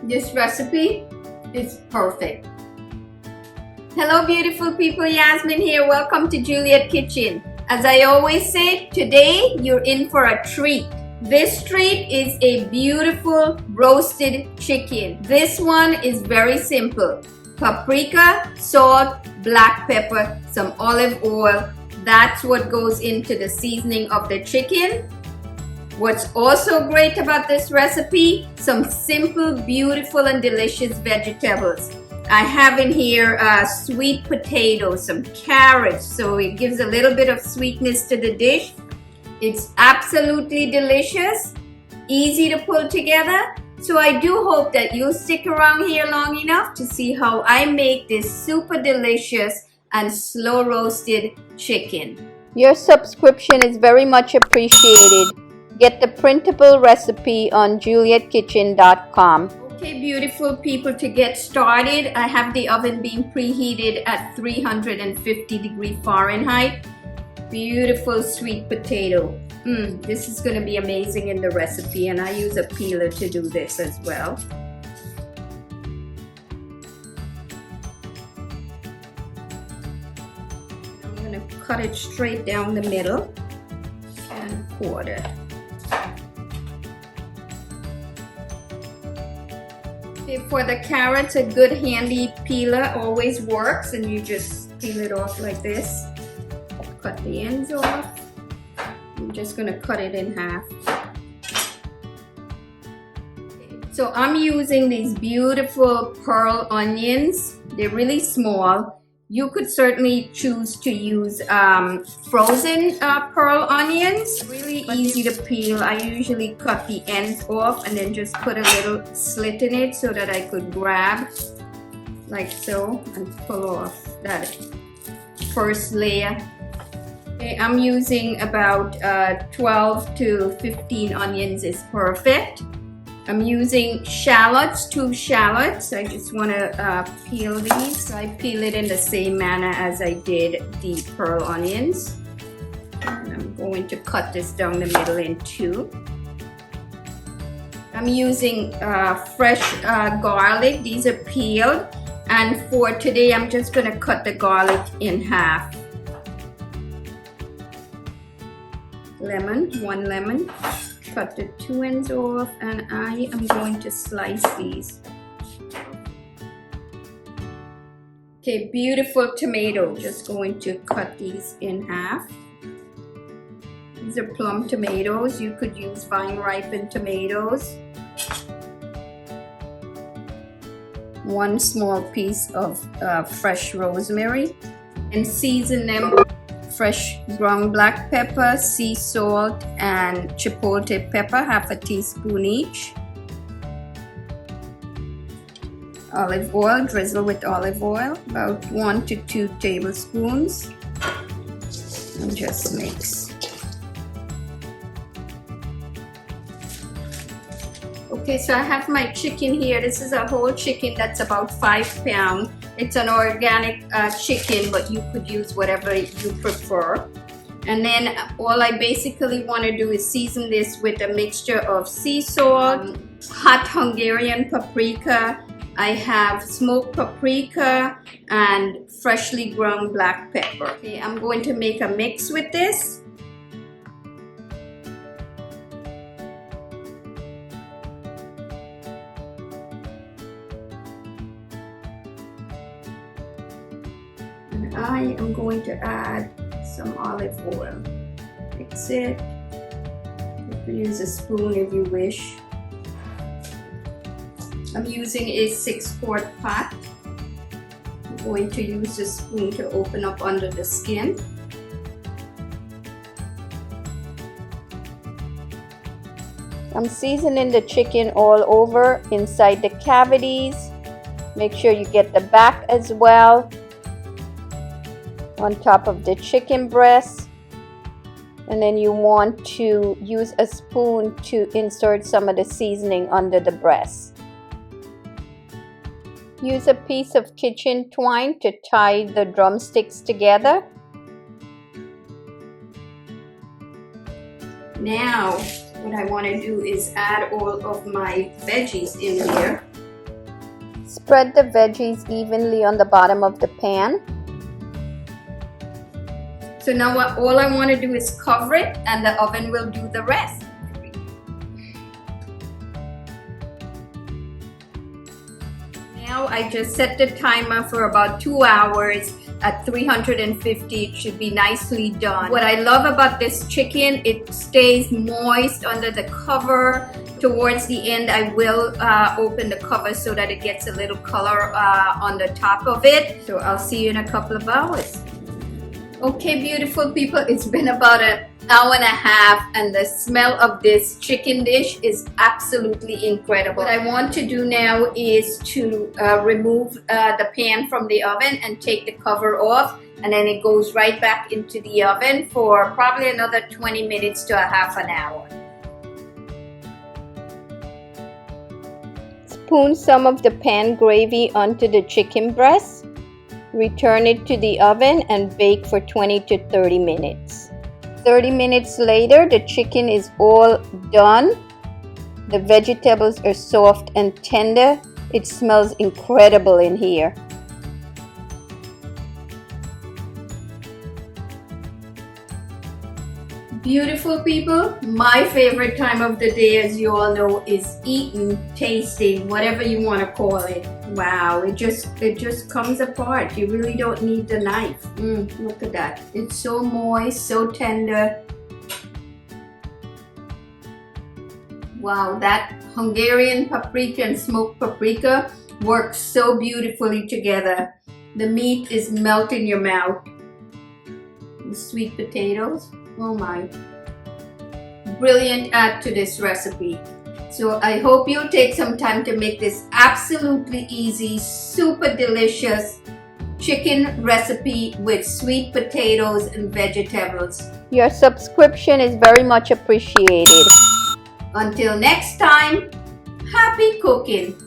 This recipe is perfect. Hello beautiful people, Yasmin here. Welcome to Juliet Kitchen. As I always say, today you're in for a treat. This treat is a beautiful roasted chicken. This one is very simple. Paprika, salt, black pepper, some olive oil. That's what goes into the seasoning of the chicken. What's also great about this recipe, some simple, beautiful, and delicious vegetables. I have in here sweet potatoes, some carrots, so it gives a little bit of sweetness to the dish. It's absolutely delicious, easy to pull together. So I do hope that you'll stick around here long enough to see how I make this super delicious and slow roasted chicken. Your subscription is very much appreciated. Get the printable recipe on julietkitchen.com. Okay, beautiful people, to get started, I have the oven being preheated at 350 degrees Fahrenheit. Beautiful sweet potato. This is going to be amazing in the recipe, and I use a peeler to do this as well. I'm going to cut it straight down the middle and quarter. For the carrots, a good handy peeler always works, and you just peel it off like this. Cut the ends off. I'm just going to cut it in half. So I'm using these beautiful pearl onions. They're really small. You could certainly choose to use frozen pearl onions. Really easy to peel. I usually cut the ends off and then just put a little slit in it so that I could grab like so and pull off that first layer. Okay, I'm using about 12 to 15 onions is perfect. I'm using shallots, 2 shallots. I just want to peel these. So I peel it in the same manner as I did the pearl onions. And I'm going to cut this down the middle in 2. I'm using fresh garlic. These are peeled. And for today, I'm just going to cut the garlic in half. Lemon, 1 lemon. Cut the 2 ends off, and I am going to slice these. Okay, beautiful tomato. Just going to cut these in half. These are plum tomatoes. You could use vine ripened tomatoes. 1 small piece of fresh rosemary, and season them. Fresh ground black pepper, sea salt, and chipotle pepper, half a teaspoon each. Olive oil, drizzle with olive oil, about 1 to 2 tablespoons, and just mix. Okay, so I have my chicken here. This is a whole chicken that's about 5 pounds. It's an organic chicken, but you could use whatever you prefer. And then all I basically want to do is season this with a mixture of sea salt, hot Hungarian paprika. I have smoked paprika and freshly ground black pepper. Okay, I'm going to make a mix with this. I am going to add some olive oil. Mix it. You can use a spoon if you wish. I'm using a 6-quart pot. I'm going to use the spoon to open up under the skin. I'm seasoning the chicken all over inside the cavities. Make sure you get the back as well. On top of the chicken breast, and then you want to use a spoon to insert some of the seasoning under the breast. Use a piece of kitchen twine to tie the drumsticks together. Now what I want to do is add all of my veggies in here. Spread the veggies evenly on the bottom of the pan. So now all I want to do is cover it and the oven will do the rest. Now I just set the timer for about 2 hours at 350. It should be nicely done. What I love about this chicken, it stays moist under the cover. Towards the end, I will open the cover so that it gets a little color on the top of it. So I'll see you in a couple of hours. Okay, beautiful people, it's been about an hour and a half and the smell of this chicken dish is absolutely incredible. What I want to do now is to remove the pan from the oven and take the cover off, and then it goes right back into the oven for probably another 20 minutes to a half an hour. Spoon some of the pan gravy onto the chicken breast. Return it to the oven and bake for 20 to 30 minutes. 30 minutes later, the chicken is all done. The vegetables are soft and tender. It smells incredible in here. Beautiful people, my favorite time of the day, as you all know, is eating, tasting, whatever you want to call it. Wow, it just comes apart. You really don't need the knife. Look at that. It's so moist, so tender. Wow, that Hungarian paprika and smoked paprika work so beautifully together. The meat is melt in your mouth. The sweet potatoes. Oh my, brilliant add to this recipe. So I hope you'll take some time to make this absolutely easy, super delicious chicken recipe with sweet potatoes and vegetables. Your subscription is very much appreciated. Until next time, happy cooking!